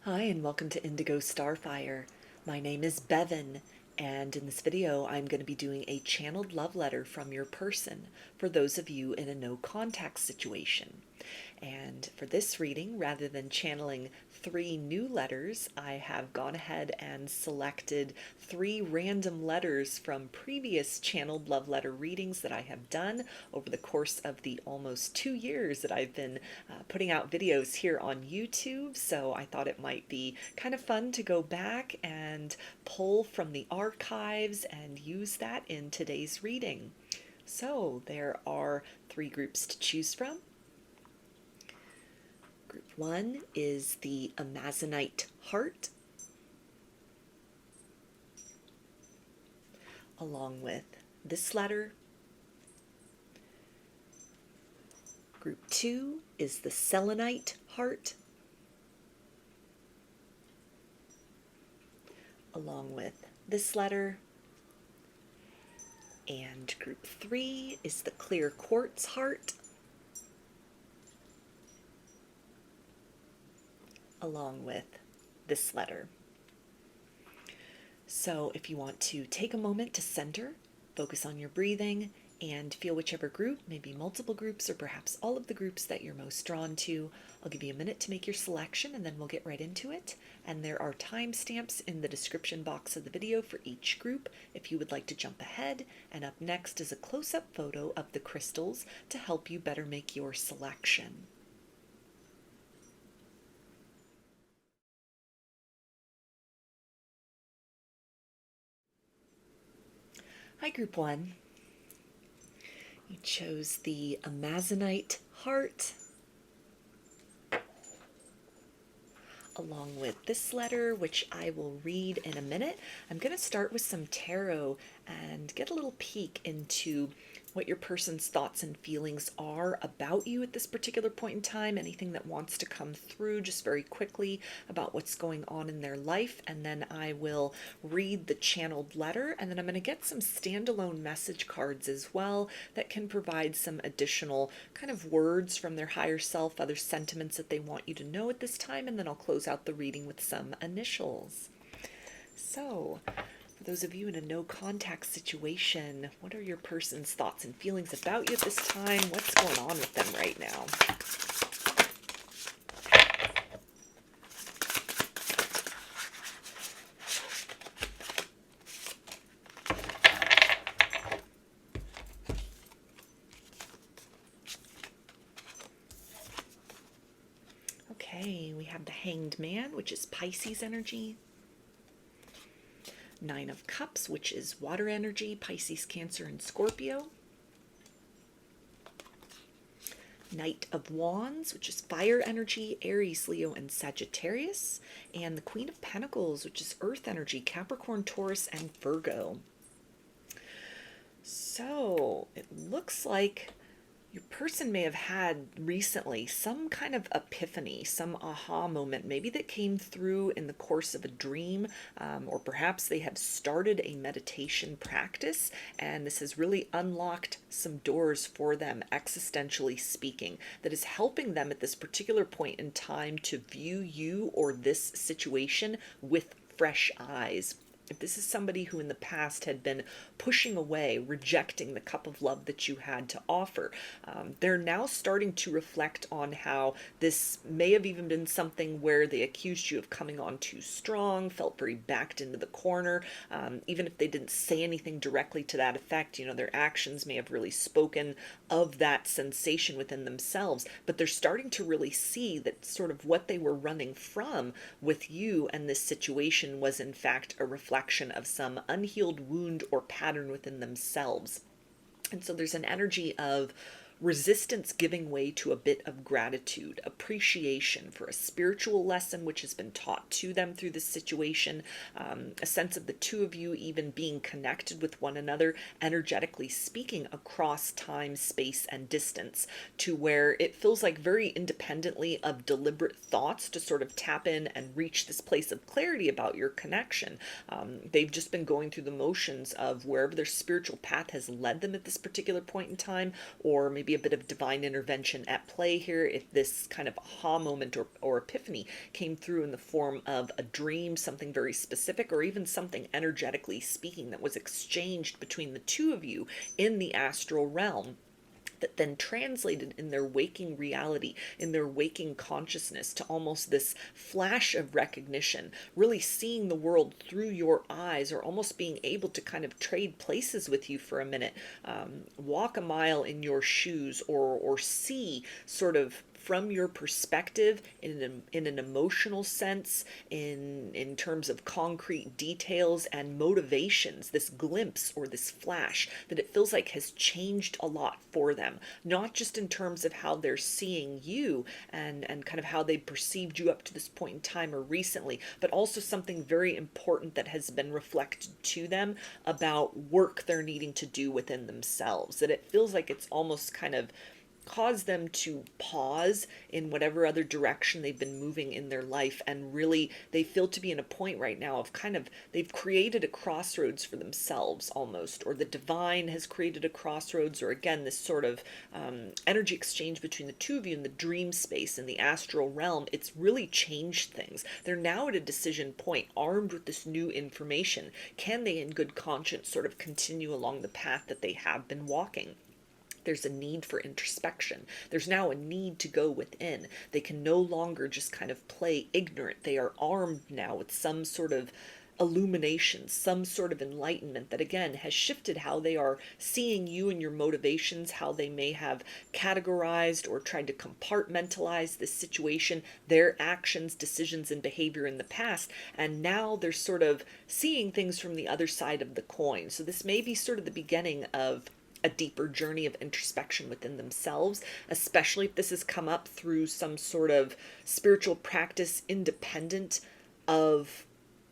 Hi, and welcome to Indigo Starfire. My name is Bevin, and in this video, I'm going to be doing a channeled love letter from your person for those of you in a no contact situation. And for this reading, rather than channeling 3 new letters, I have gone ahead and selected 3 random letters from previous channeled love letter readings that I have done over the course of the almost 2 years that I've been putting out videos here on YouTube. So I thought it might be kind of fun to go back and pull from the archives and use that in today's reading. So there are 3 groups to choose from. Group 1 is the Amazonite heart, along with this letter. Group 2 is the Selenite heart, along with this letter. And group 3 is the clear quartz heart, along with this letter. So if you want to take a moment to center, focus on your breathing, and feel whichever group, maybe multiple groups or perhaps all of the groups that you're most drawn to. I'll give you a minute to make your selection and then we'll get right into it. And there are timestamps in the description box of the video for each group if you would like to jump ahead. And up next is a close-up photo of the crystals to help you better make your selection. Hi, Group 1. You chose the Amazonite heart, along with this letter, which I will read in a minute. I'm going to start with some tarot and get a little peek into what your person's thoughts and feelings are about you at this particular point in time, anything that wants to come through just very quickly about what's going on in their life, and then I will read the channeled letter, and then I'm going to get some standalone message cards as well that can provide some additional kind of words from their higher self, other sentiments that they want you to know at this time, and then I'll close out the reading with some initials. So, for those of you in a no contact situation, what are your person's thoughts and feelings about you at this time? What's going on with them right now? Okay, we have the Hanged Man, which is Pisces energy. 9 of Cups, which is water energy, Pisces, Cancer, and Scorpio. Knight of Wands, which is fire energy, Aries, Leo, and Sagittarius. And the Queen of Pentacles, which is earth energy, Capricorn, Taurus, and Virgo. So it looks like your person may have had recently some kind of epiphany, some aha moment, maybe that came through in the course of a dream, or perhaps they have started a meditation practice, and this has really unlocked some doors for them, existentially speaking, that is helping them at this particular point in time to view you or this situation with fresh eyes. If this is somebody who in the past had been pushing away, rejecting the cup of love that you had to offer, they're now starting to reflect on how this may have even been something where they accused you of coming on too strong, felt very backed into the corner. Even if they didn't say anything directly to that effect, their actions may have really spoken of that sensation within themselves, but they're starting to really see that sort of what they were running from with you and this situation was in fact a reflection of some unhealed wound or pattern within themselves. And so there's an energy of resistance giving way to a bit of gratitude, appreciation for a spiritual lesson which has been taught to them through this situation, a sense of the two of you even being connected with one another, energetically speaking, across time, space, and distance, to where it feels like very independently of deliberate thoughts to sort of tap in and reach this place of clarity about your connection. They've just been going through the motions of wherever their spiritual path has led them at this particular point in time, or maybe maybe a bit of divine intervention at play here. If this kind of aha moment or epiphany came through in the form of a dream, something very specific, or even something energetically speaking that was exchanged between the two of you in the astral realm, that then translated in their waking reality, in their waking consciousness, to almost this flash of recognition, really seeing the world through your eyes, or almost being able to kind of trade places with you for a minute, walk a mile in your shoes, or see sort of from your perspective in an emotional sense, in terms of concrete details and motivations, this glimpse or this flash that it feels like has changed a lot for them, not just in terms of how they're seeing you and kind of how they perceived you up to this point in time or recently, but also something very important that has been reflected to them about work they're needing to do within themselves, that it feels like it's almost kind of cause them to pause in whatever other direction they've been moving in their life, and really they feel to be in a point right now of kind of, they've created a crossroads for themselves almost, or the divine has created a crossroads, or again this sort of energy exchange between the two of you in the dream space, in the astral realm. It's really changed things. They're now at a decision point, armed with this new information. Can they in good conscience sort of continue along the path that they have been walking? There's a need for introspection. There's now a need to go within. They can no longer just kind of play ignorant. They are armed now with some sort of illumination, some sort of enlightenment that again has shifted how they are seeing you and your motivations, how they may have categorized or tried to compartmentalize this situation, their actions, decisions, and behavior in the past. And now they're sort of seeing things from the other side of the coin. So this may be sort of the beginning of a deeper journey of introspection within themselves, especially if this has come up through some sort of spiritual practice independent of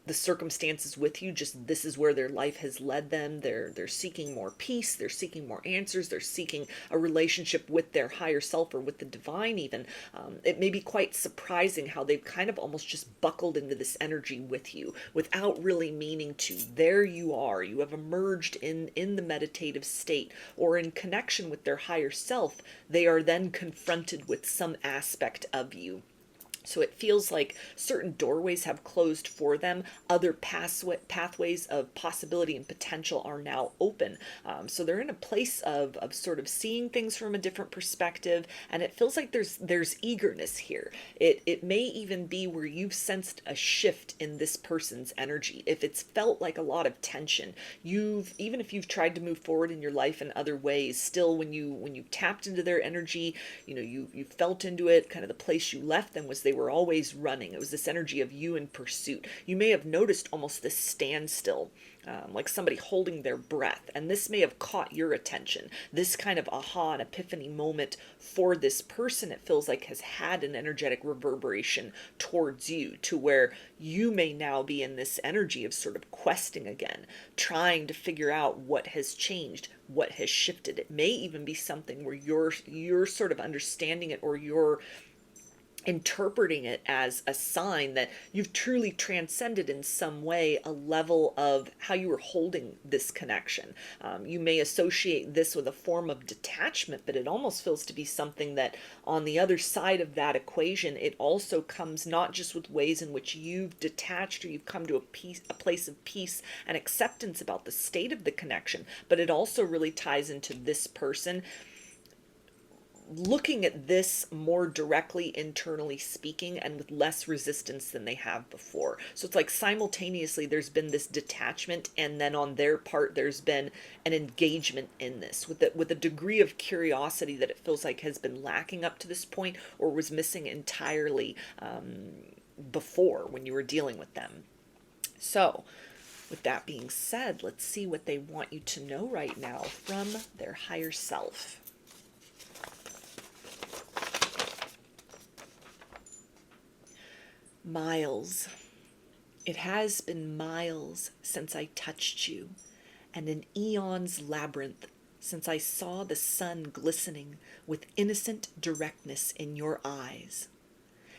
the circumstances with you. Just this is where their life has led them. They're seeking more peace, they're seeking more answers, they're seeking a relationship with their higher self or with the divine even. It may be quite surprising how they've kind of almost just buckled into this energy with you without really meaning to. There you are, you have emerged in the meditative state or in connection with their higher self. They are then confronted with some aspect of you. So it feels like certain doorways have closed for them. Other pathways of possibility and potential are now open. So they're in a place of sort of seeing things from a different perspective. And it feels like there's eagerness here. It may even be where you've sensed a shift in this person's energy. If it's felt like a lot of tension, even if you've tried to move forward in your life in other ways, still when you tapped into their energy, you felt into it, kind of the place you left them was they were always running. It was this energy of you in pursuit. You may have noticed almost this standstill, like somebody holding their breath, and this may have caught your attention. This kind of aha and epiphany moment for this person, it feels like, has had an energetic reverberation towards you, to where you may now be in this energy of sort of questing again, trying to figure out what has changed, what has shifted. It may even be something where you're sort of understanding it, or you're interpreting it as a sign that you've truly transcended in some way a level of how you were holding this connection. You may associate this with a form of detachment, but it almost feels to be something that on the other side of that equation, it also comes not just with ways in which you've detached or you've come to a place of peace and acceptance about the state of the connection, but it also really ties into this person looking at this more directly, internally speaking, and with less resistance than they have before. So it's like simultaneously there's been this detachment, and then on their part there's been an engagement in this with a degree of curiosity that it feels like has been lacking up to this point, or was missing entirely before when you were dealing with them. So with that being said, let's see what they want you to know right now from their higher self. Miles. It has been miles since I touched you, and an eon's labyrinth since I saw the sun glistening with innocent directness in your eyes.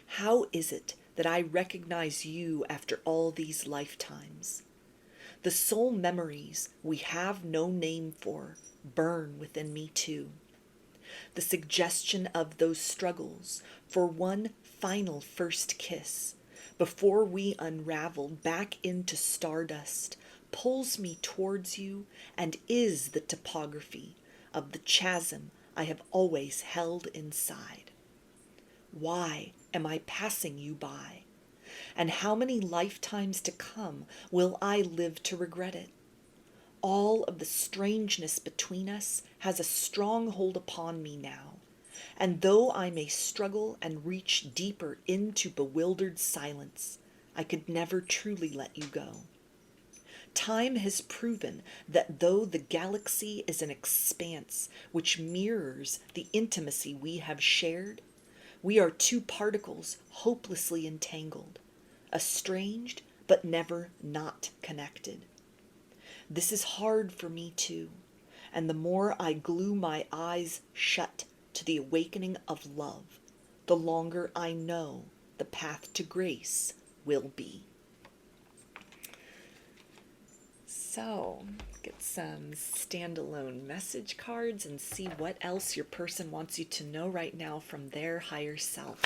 How is it that I recognize you after all these lifetimes? The soul memories we have no name for burn within me too. the suggestion of those struggles for one final first kiss before we unravel back into stardust pulls me towards you and is the topography of the chasm I have always held inside. Why am I passing you by? And how many lifetimes to come will I live to regret it? All of the strangeness between us has a strong hold upon me now, and though I may struggle and reach deeper into bewildered silence, I could never truly let you go. Time has proven that though the galaxy is an expanse which mirrors the intimacy we have shared, we are two particles hopelessly entangled, estranged but never not connected. This is hard for me too, and the more I glue my eyes shut to the awakening of love, the longer I know the path to grace will be. So, get some standalone message cards and see what else your person wants you to know right now from their higher self.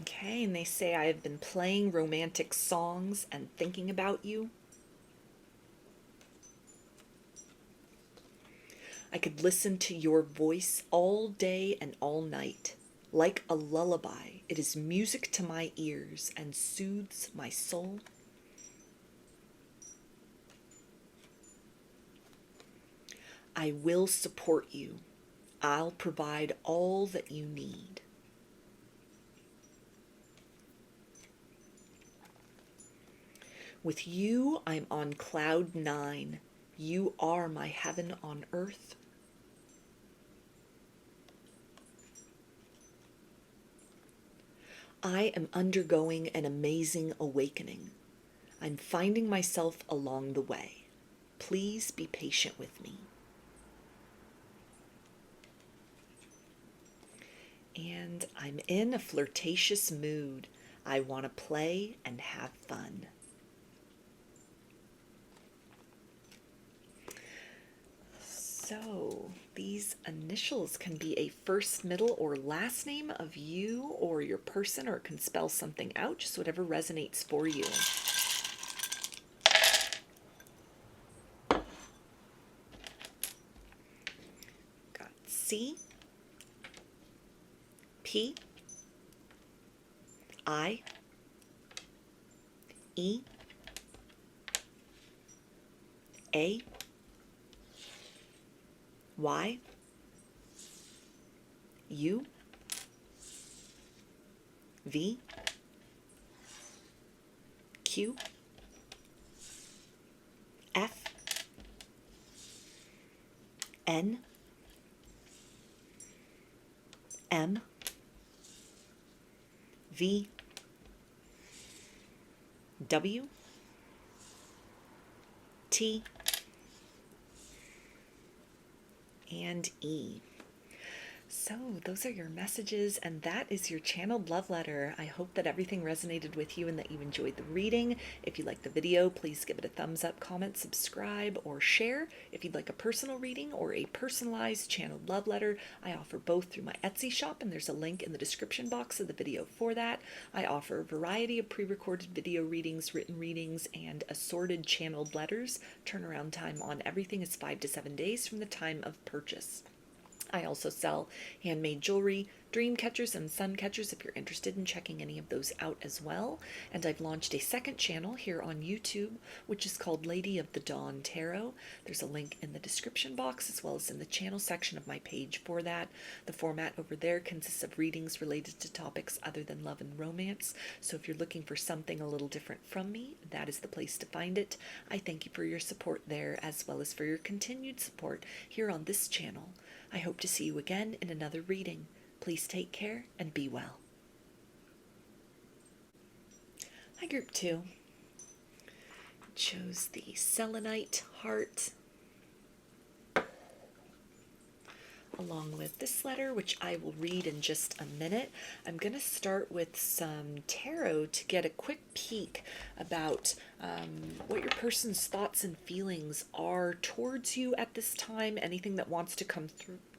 Okay, and they say, I have been playing romantic songs and thinking about you. I could listen to your voice all day and all night. Like a lullaby, it is music to my ears and soothes my soul. I will support you. I'll provide all that you need. With you, I'm on cloud 9. You are my heaven on earth. I am undergoing an amazing awakening. I'm finding myself along the way. Please be patient with me. And I'm in a flirtatious mood. I want to play and have fun. So these initials can be a first, middle, or last name of you or your person, or it can spell something out, just whatever resonates for you. Got C, P, I, E, A, Y, U, V, Q, F, N, M, V, W, T, and E. So those are your messages, and that is your channeled love letter. I hope that everything resonated with you and that you enjoyed the reading. If you liked the video, please give it a thumbs up, comment, subscribe, or share. If you'd like a personal reading or a personalized channeled love letter, I offer both through my Etsy shop, and there's a link in the description box of the video for that. I offer a variety of pre-recorded video readings, written readings, and assorted channeled letters. Turnaround time on everything is 5 to 7 days from the time of purchase. I also sell handmade jewelry, dream catchers, and sun catchers if you're interested in checking any of those out as well. And I've launched a second channel here on YouTube, which is called Lady of the Dawn Tarot. There's a link in the description box as well as in the channel section of my page for that. The format over there consists of readings related to topics other than love and romance. So if you're looking for something a little different from me, that is the place to find it. I thank you for your support there as well as for your continued support here on this channel. I hope to see you again in another reading. Please take care and be well. Hi, Group 2. Chose the Selenite heart. along with this letter, which I will read in just a minute. I'm going to start with some tarot to get a quick peek about what your person's thoughts and feelings are towards you at this time, anything that wants to come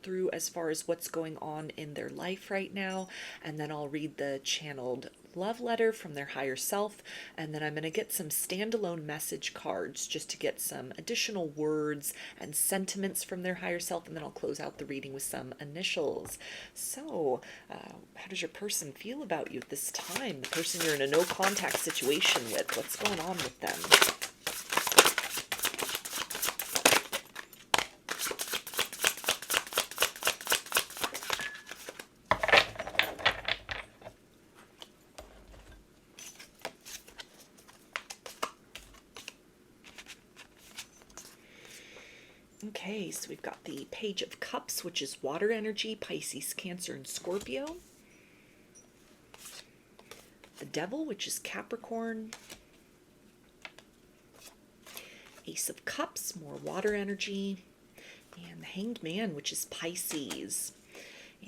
through as far as what's going on in their life right now. And then I'll read the channeled love letter from their higher self, and then I'm going to get some standalone message cards just to get some additional words and sentiments from their higher self, and then I'll close out the reading with some initials. So how does your person feel about you at this time? The person you're in a no contact situation with, what's going on with them? Okay, so we've got the Page of Cups, which is water energy, Pisces, Cancer, and Scorpio. The Devil, which is Capricorn. Ace of Cups, more water energy. And the Hanged Man, which is Pisces.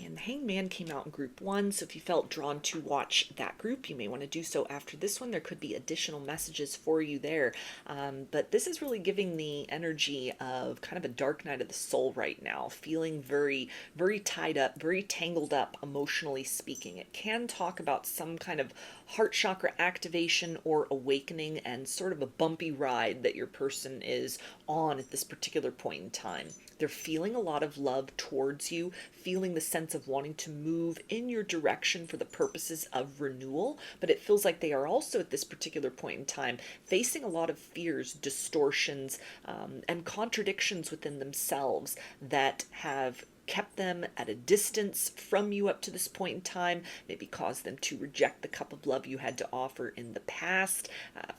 And the Hanged Man came out in group 1, so if you felt drawn to watch that group, you may want to do so after this one. There could be additional messages for you there. But this is really giving the energy of kind of a dark night of the soul right now, feeling very, very tied up, very tangled up, emotionally speaking. It can talk about some kind of heart chakra activation or awakening and sort of a bumpy ride that your person is on at this particular point in time. They're feeling a lot of love towards you, feeling the sense of wanting to move in your direction for the purposes of renewal, but it feels like they are also at this particular point in time facing a lot of fears, distortions, and contradictions within themselves that have kept them at a distance from you up to this point in time, maybe caused them to reject the cup of love you had to offer in the past,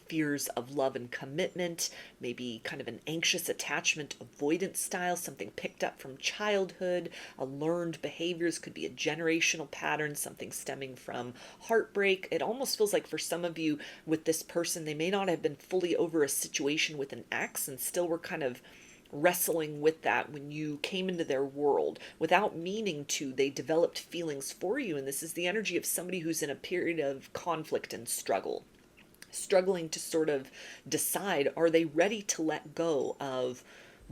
fears of love and commitment, maybe kind of an anxious attachment avoidance style, something picked up from childhood, a learned behaviors, could be a generational pattern, something stemming from heartbreak. It almost feels like for some of you with this person, they may not have been fully over a situation with an ex and still were kind of wrestling with that when you came into their world. Without meaning to, they developed feelings for you, and this is the energy of somebody who's in a period of conflict and struggle, struggling to sort of decide, are they ready to let go of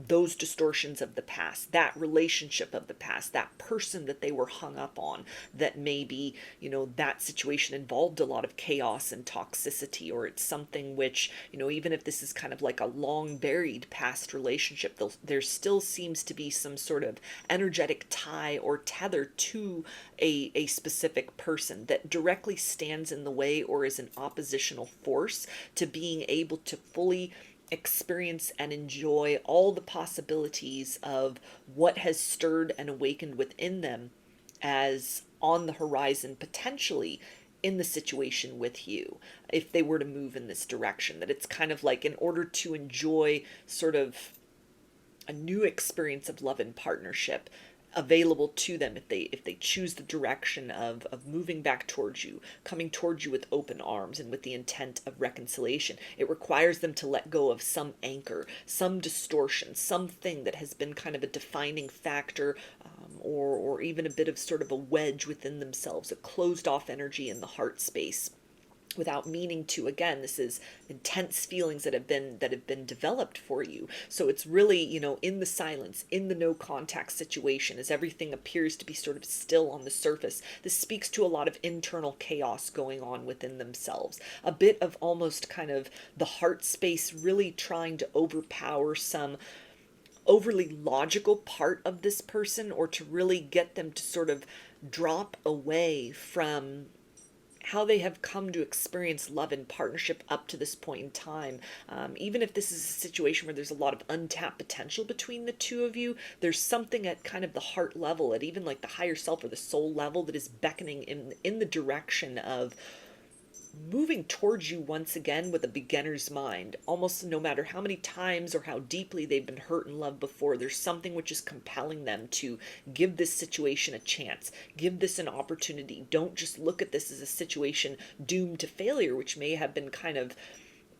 those distortions of the past, that relationship of the past, that person that they were hung up on, that maybe, you know, that situation involved a lot of chaos and toxicity, or it's something which, you know, even if this is kind of like a long buried past relationship, there still seems to be some sort of energetic tie or tether to a specific person that directly stands in the way or is an oppositional force to being able to fully experience and enjoy all the possibilities of what has stirred and awakened within them as on the horizon, potentially in the situation with you, if they were to move in this direction. That it's kind of like, in order to enjoy sort of a new experience of love and partnership available to them, if they choose the direction of moving back towards you, coming towards you with open arms and with the intent of reconciliation, it requires them to let go of some anchor, some distortion, something that has been kind of a defining factor, or even a bit of sort of a wedge within themselves, a closed off energy in the heart space. Without meaning to, again, this is intense feelings that have been developed for you. So it's really, you know, in the silence, in the no contact situation, as everything appears to be sort of still on the surface, this speaks to a lot of internal chaos going on within themselves, a bit of almost kind of the heart space really trying to overpower some overly logical part of this person, or to really get them to sort of drop away from how they have come to experience love and partnership up to this point in time. Even if this is a situation where there's a lot of untapped potential between the two of you, there's something at kind of the heart level, at even like the higher self or the soul level, that is beckoning in the direction of moving towards you once again with a beginner's mind. Almost no matter how many times or how deeply they've been hurt in love before, there's something which is compelling them to give this situation a chance, give this an opportunity. Don't just look at this as a situation doomed to failure, which may have been kind of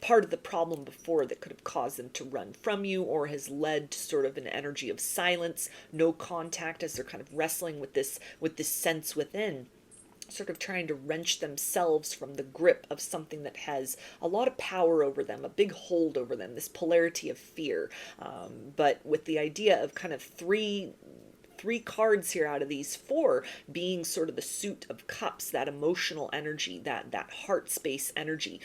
part of the problem before that could have caused them to run from you, or has led to sort of an energy of silence, no contact, as they're kind of wrestling with this sense within, sort of trying to wrench themselves from the grip of something that has a lot of power over them, a big hold over them, this polarity of fear. But with the idea of kind of three cards here out of these four being sort of the suit of cups, that emotional energy, that heart space energy.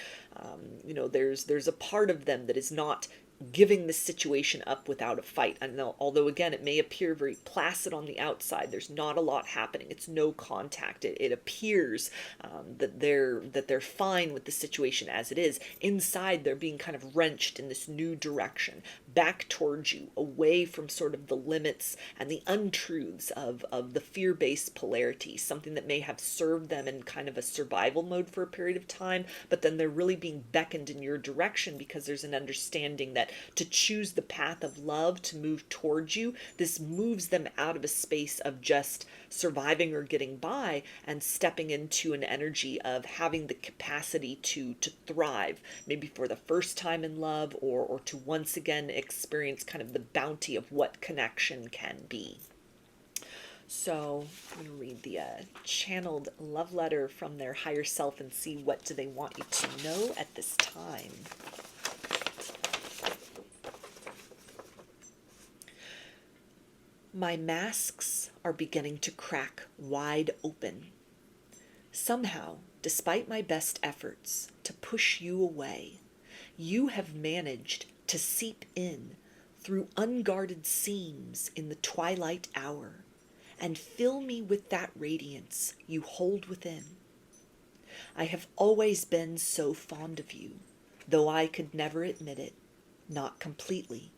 There's a part of them that is not giving the situation up without a fight. And although again it may appear very placid on the outside, there's not a lot happening. It's no contact. It appears that they're fine with the situation as it is. Inside, they're being kind of wrenched in this new direction, back towards you, away from sort of the limits and the untruths of the fear-based polarity, something that may have served them in kind of a survival mode for a period of time, but then they're really being beckoned in your direction because there's an understanding that to choose the path of love, to move towards you, this moves them out of a space of just surviving or getting by and stepping into an energy of having the capacity to thrive, maybe for the first time in love, or to once again experience kind of the bounty of what connection can be. So I'm going to read the channeled love letter from their higher self and see what do they want you to know at this time. My masks are beginning to crack wide open. Somehow, despite my best efforts to push you away, you have managed to seep in through unguarded seams in the twilight hour and fill me with that radiance you hold within. I have always been so fond of you, though I could never admit it, not completely.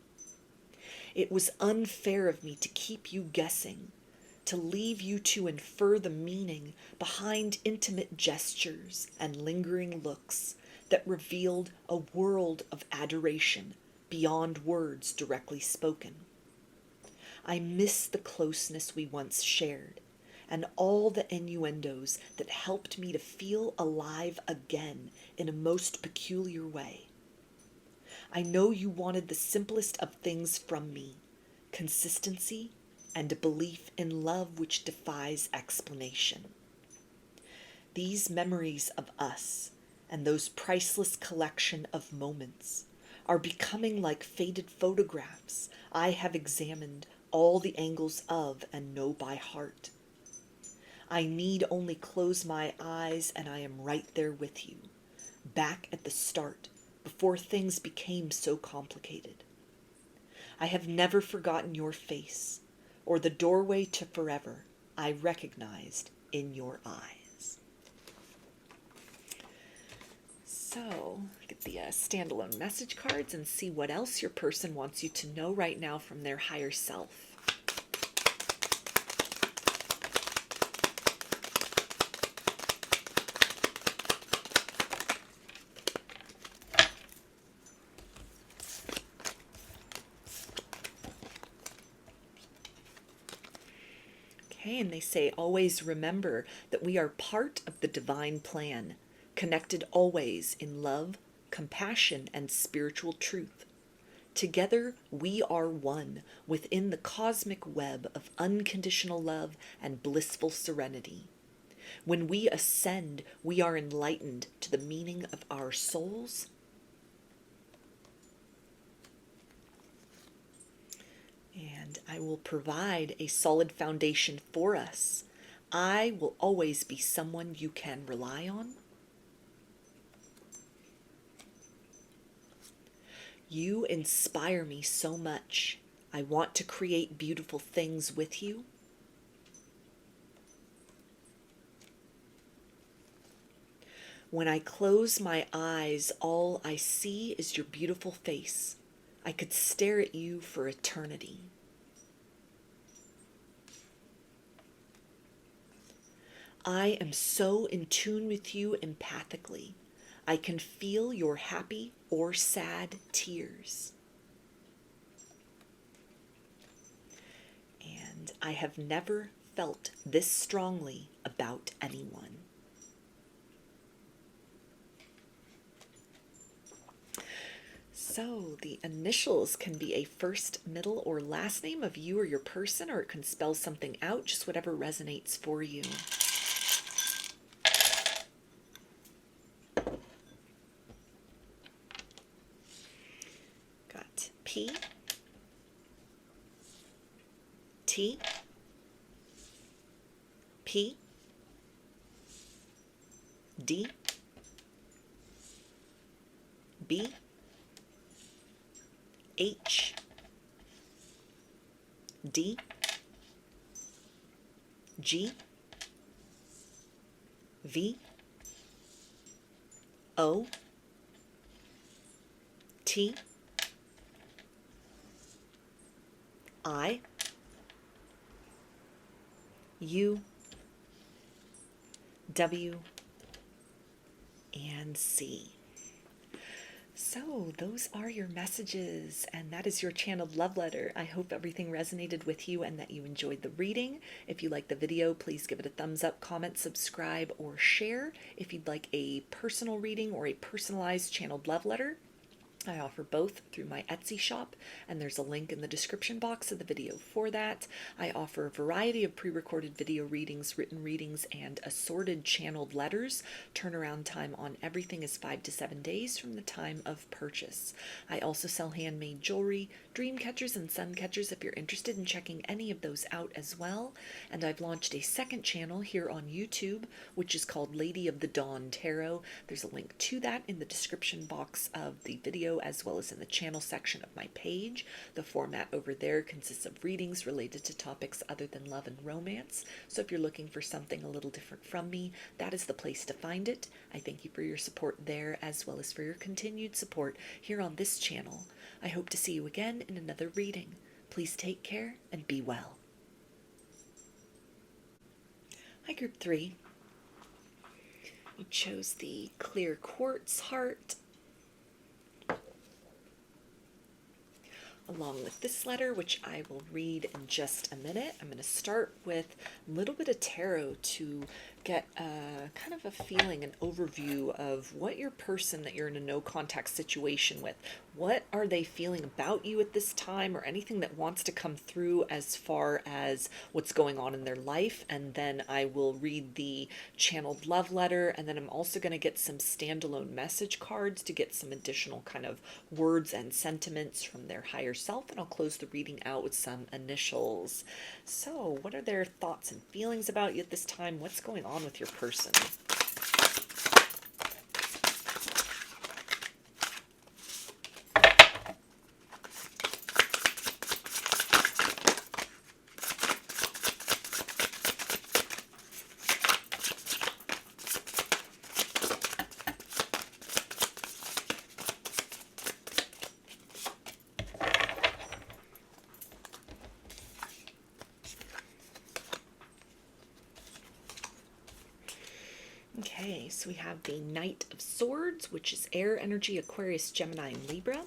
It was unfair of me to keep you guessing, to leave you to infer the meaning behind intimate gestures and lingering looks that revealed a world of adoration beyond words directly spoken. I miss the closeness we once shared and all the innuendos that helped me to feel alive again in a most peculiar way. I know you wanted the simplest of things from me, consistency and a belief in love which defies explanation. These memories of us and those priceless collection of moments are becoming like faded photographs I have examined all the angles of and know by heart. I need only close my eyes and I am right there with you, back at the start, before things became so complicated. I have never forgotten your face or the doorway to forever I recognized in your eyes. So, get the standalone message cards and see what else your person wants you to know right now from their higher self. And they say, always remember that we are part of the divine plan, connected always in love, compassion, and spiritual truth. Together, we are one within the cosmic web of unconditional love and blissful serenity. When we ascend, we are enlightened to the meaning of our souls. And I will provide a solid foundation for us. I will always be someone you can rely on. You inspire me so much. I want to create beautiful things with you. When I close my eyes, all I see is your beautiful face. I could stare at you for eternity. I am so in tune with you empathically. I can feel your happy or sad tears. And I have never felt this strongly about anyone. So the initials can be a first, middle, or last name of you or your person, or it can spell something out, just whatever resonates for you. Got P, T, P, D, B, H, D, G, V, O, T, I, U, W, and C. So those are your messages, and that is your channeled love letter. I hope everything resonated with you and that you enjoyed the reading. If you liked the video, please give it a thumbs up, comment, subscribe, or share. If you'd like a personal reading or a personalized channeled love letter, I offer both through my Etsy shop, and there's a link in the description box of the video for that. I offer a variety of pre-recorded video readings, written readings, and assorted channeled letters. Turnaround time on everything is 5 to 7 days from the time of purchase. I also sell handmade jewelry, dream catchers, and sun catchers if you're interested in checking any of those out as well. And I've launched a second channel here on YouTube, which is called Lady of the Dawn Tarot. There's a link to that in the description box of the video, as well as in the channel section of my page. The format over there consists of readings related to topics other than love and romance. So if you're looking for something a little different from me, that is the place to find it. I thank you for your support there, as well as for your continued support here on this channel. I hope to see you again in another reading. Please take care and be well. Hi, Group 3. We chose the clear quartz heart, along with this letter, which I will read in just a minute. I'm going to start with a little bit of tarot to get kind of a feeling, an overview of what your person that you're in a no contact situation with, what are they feeling about you at this time, or anything that wants to come through as far as what's going on in their life. And then I will read the channeled love letter, and then I'm also going to get some standalone message cards to get some additional kind of words and sentiments from their higher self, and I'll close the reading out with some initials. So what are their thoughts and feelings about you at this time? What's going on with your person? Okay, so we have the Knight of Swords, which is air energy, Aquarius, Gemini, and Libra.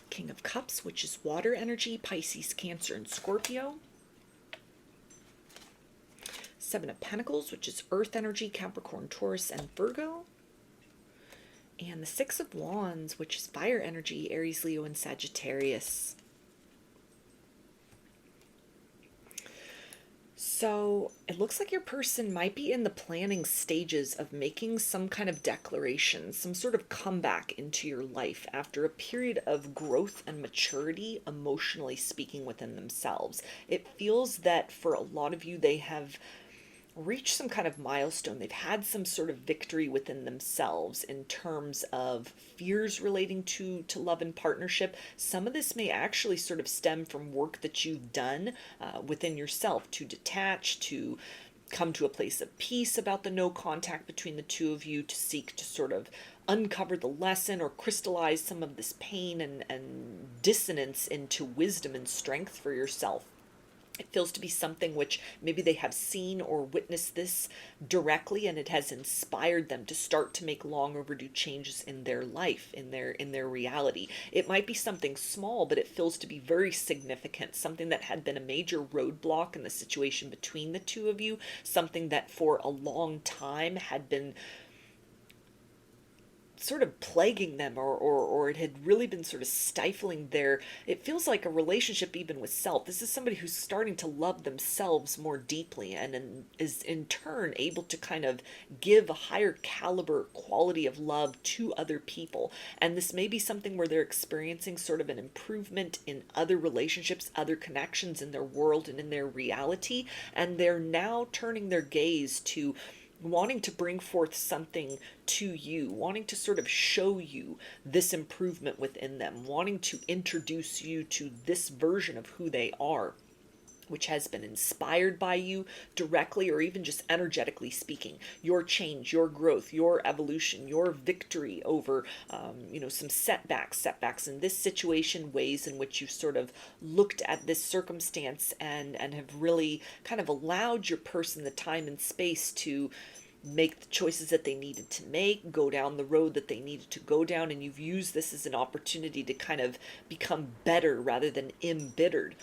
King of Cups, which is water energy, Pisces, Cancer, and Scorpio. Seven of Pentacles, which is earth energy, Capricorn, Taurus, and Virgo. And the Six of Wands, which is fire energy, Aries, Leo, and Sagittarius. So it looks like your person might be in the planning stages of making some kind of declaration, some sort of comeback into your life after a period of growth and maturity, emotionally speaking, within themselves. It feels that for a lot of you, they have reached some kind of milestone. They've had some sort of victory within themselves in terms of fears relating to love and partnership. Some of this may actually sort of stem from work that you've done within yourself to detach, to come to a place of peace about the no contact between the two of you, to seek to sort of uncover the lesson or crystallize some of this pain and dissonance into wisdom and strength for yourself. It feels to be something which maybe they have seen or witnessed this directly, and it has inspired them to start to make long overdue changes in their life, in their reality. It might be something small, but it feels to be very significant, something that had been a major roadblock in the situation between the two of you, something that for a long time had been sort of plaguing them, or it had really been sort of stifling their, it feels like a relationship even with self. This is somebody who's starting to love themselves more deeply, is in turn able to kind of give a higher caliber quality of love to other people. And this may be something where they're experiencing sort of an improvement in other relationships, other connections in their world and in their reality, and they're now turning their gaze to wanting to bring forth something to you, wanting to sort of show you this improvement within them, wanting to introduce you to this version of who they are, which has been inspired by you directly or even just energetically speaking. Your change, your growth, your evolution, your victory over, some setbacks in this situation, ways in which you've sort of looked at this circumstance and have really kind of allowed your person the time and space to make the choices that they needed to make, go down the road that they needed to go down, and you've used this as an opportunity to kind of become better rather than embittered.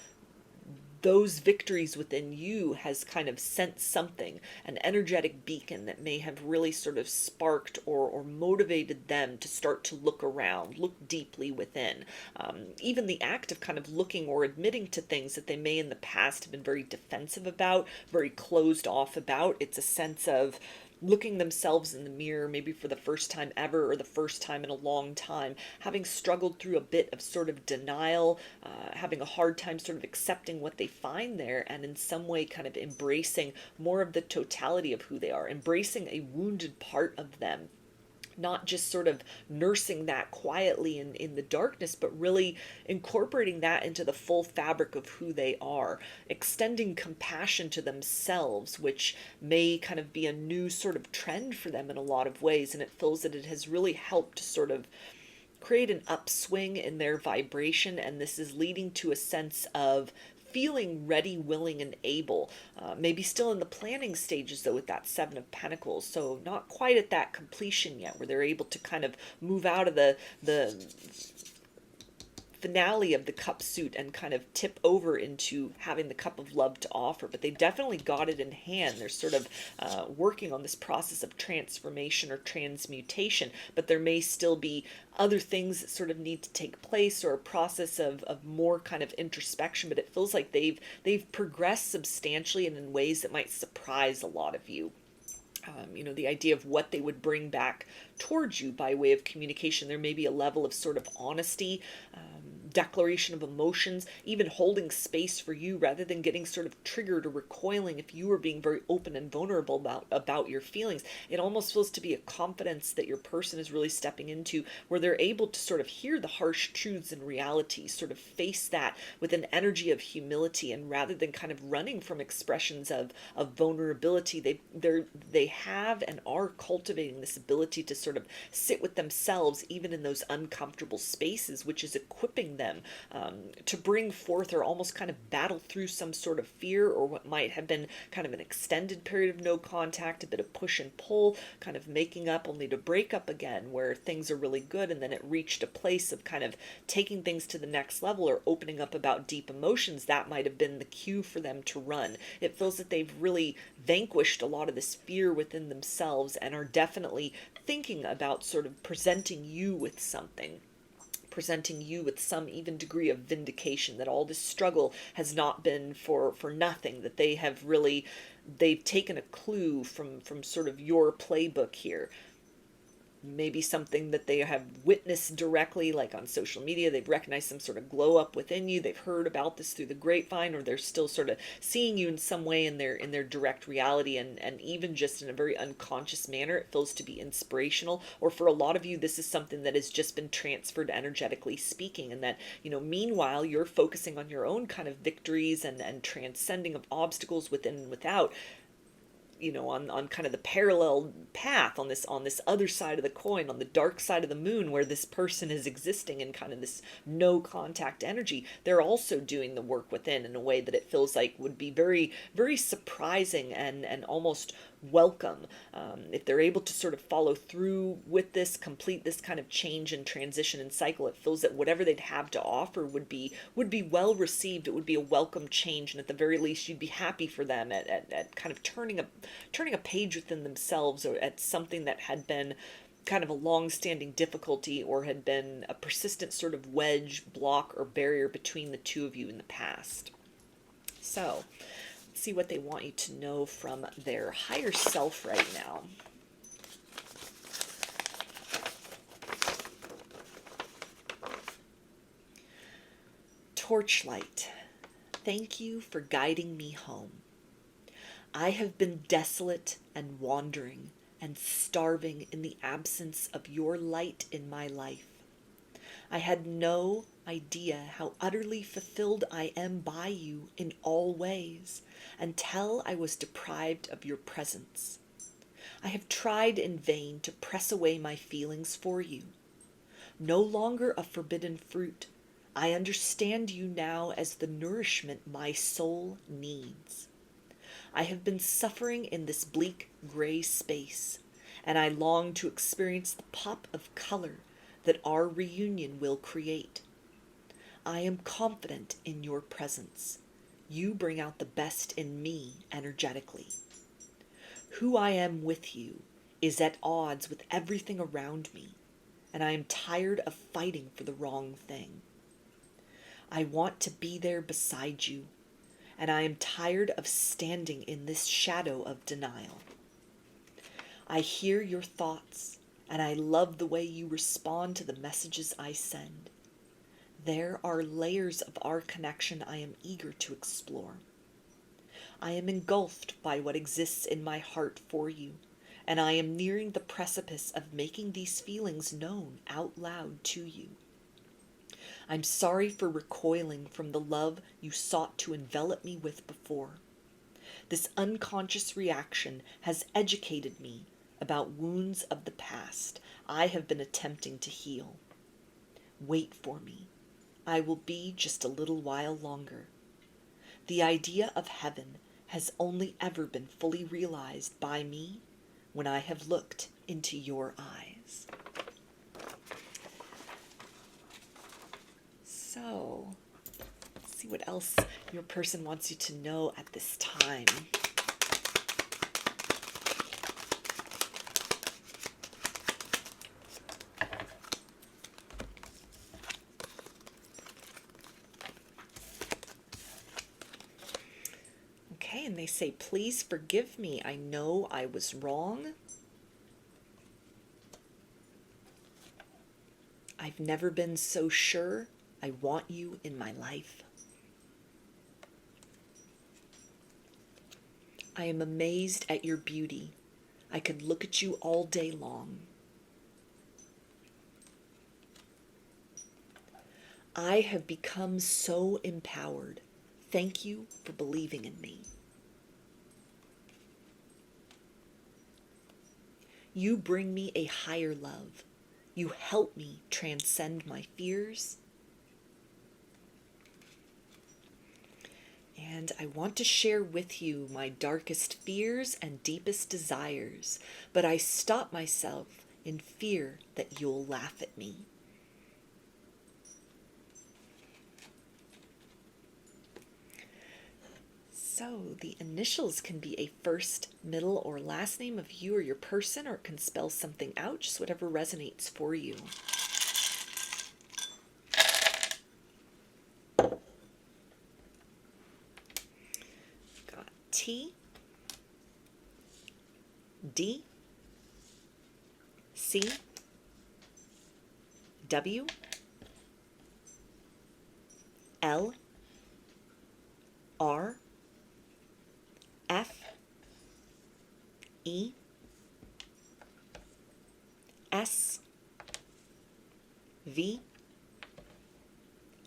Those victories within you has kind of sent something, an energetic beacon that may have really sort of sparked or motivated them to start to look around, look deeply within. Even the act of kind of looking or admitting to things that they may in the past have been very defensive about, very closed off about. It's a sense of looking themselves in the mirror, maybe for the first time ever or the first time in a long time, having struggled through a bit of sort of denial, having a hard time sort of accepting what they find there, and in some way kind of embracing more of the totality of who they are, embracing a wounded part of them, not just sort of nursing that quietly in the darkness, but really incorporating that into the full fabric of who they are, extending compassion to themselves, which may kind of be a new sort of trend for them in a lot of ways. And it feels that it has really helped to sort of create an upswing in their vibration, and this is leading to a sense of feeling ready, willing, and able. Maybe still in the planning stages, though, with that Seven of Pentacles. So not quite at that completion yet, where they're able to kind of move out of the finale of the cup suit and kind of tip over into having the cup of love to offer. But they definitely got it in hand. They're sort of working on this process of transformation or transmutation, but there may still be other things that sort of need to take place, or a process of more kind of introspection. But it feels like they've progressed substantially and in ways that might surprise a lot of you. The idea of what they would bring back towards you by way of communication. There may be a level of sort of honesty, declaration of emotions, even holding space for you rather than getting sort of triggered or recoiling if you are being very open and vulnerable about your feelings. It almost feels to be a confidence that your person is really stepping into, where they're able to sort of hear the harsh truths and realities, sort of face that with an energy of humility, and rather than kind of running from expressions of vulnerability, they have and are cultivating this ability to sort of sit with themselves even in those uncomfortable spaces, which is equipping them to bring forth or almost kind of battle through some sort of fear, or what might have been kind of an extended period of no contact, a bit of push and pull, kind of making up only to break up again, where things are really good and then it reached a place of kind of taking things to the next level or opening up about deep emotions. That might have been the cue for them to run. It feels that they've really vanquished a lot of this fear within themselves and are definitely thinking about sort of presenting you with something, presenting you with some even degree of vindication, that all this struggle has not been for nothing, that they've taken a clue from sort of your playbook here. Maybe something that they have witnessed directly, like on social media. They've recognized some sort of glow up within you. They've heard about this through the grapevine, or they're still sort of seeing you in some way in their direct reality, and even just in a very unconscious manner. It feels to be inspirational. Or for a lot of you, this is something that has just been transferred energetically speaking, and that, meanwhile, you're focusing on your own kind of victories and transcending of obstacles within and without, on kind of the parallel path, on this other side of the coin, on the dark side of the moon, where this person is existing in kind of this no contact energy. They're also doing the work within in a way that it feels like would be very, very surprising and almost welcome, if they're able to sort of follow through with this, complete this kind of change and transition and cycle. It feels that whatever they'd have to offer would be well received. It would be a welcome change, and at the very least you'd be happy for them at kind of turning a page within themselves, or at something that had been kind of a long-standing difficulty or had been a persistent sort of wedge, block, or barrier between the two of you in the past. So, let's see what they want you to know from their higher self right now. Torchlight, thank you for guiding me home. I have been desolate and wandering and starving in the absence of your light in my life. I had no idea how utterly fulfilled I am by you in all ways until I was deprived of your presence. I have tried in vain to press away my feelings for you. No longer a forbidden fruit, I understand you now as the nourishment my soul needs. I have been suffering in this bleak gray space, and I long to experience the pop of color that our reunion will create. I am confident in your presence. You bring out the best in me energetically. Who I am with you is at odds with everything around me, and I am tired of fighting for the wrong thing. I want to be there beside you, and I am tired of standing in this shadow of denial. I hear your thoughts, and I love the way you respond to the messages I send. There are layers of our connection I am eager to explore. I am engulfed by what exists in my heart for you, and I am nearing the precipice of making these feelings known out loud to you. I'm sorry for recoiling from the love you sought to envelop me with before. This unconscious reaction has educated me about wounds of the past I have been attempting to heal. Wait for me. I will be just a little while longer. The idea of heaven has only ever been fully realized by me when I have looked into your eyes. So, let's see what else your person wants you to know at this time. Okay, and they say, please forgive me. I know I was wrong. I've never been so sure I want you in my life. I am amazed at your beauty. I could look at you all day long. I have become so empowered. Thank you for believing in me. You bring me a higher love. You help me transcend my fears. And I want to share with you my darkest fears and deepest desires, but I stop myself in fear that you'll laugh at me. So the initials can be a first, middle, or last name of you or your person, or it can spell something out, just whatever resonates for you. Got T, D, C, W, L, R, F, E, S, V,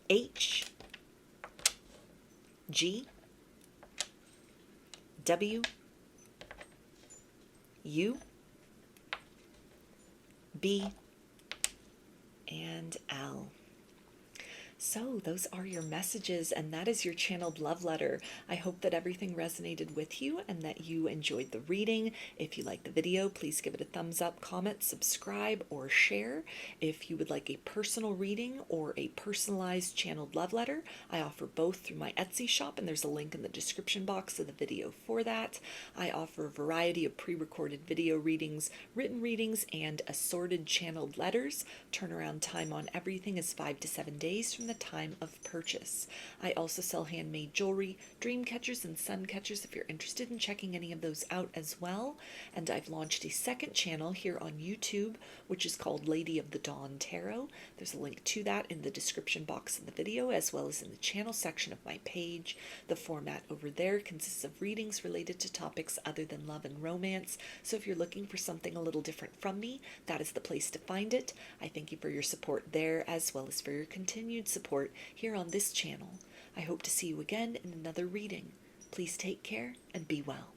H, G, W, U, B, and L. So, those are your messages, and that is your channeled love letter. I hope that everything resonated with you and that you enjoyed the reading. If you liked the video, please give it a thumbs up, comment, subscribe, or share. If you would like a personal reading or a personalized channeled love letter, I offer both through my Etsy shop, and there's a link in the description box of the video for that. I offer a variety of pre-recorded video readings, written readings, and assorted channeled letters. Turnaround time on everything is 5 to 7 days from the time of purchase. I also sell handmade jewelry, dream catchers, and sun catchers if you're interested in checking any of those out as well. And I've launched a second channel here on YouTube, which is called Lady of the Dawn Tarot. There's a link to that in the description box of the video, as well as in the channel section of my page. The format over there consists of readings related to topics other than love and romance. So if you're looking for something a little different from me, that is the place to find it. I thank you for your support there, as well as for your continued support here on this channel. I hope to see you again in another reading. Please take care and be well.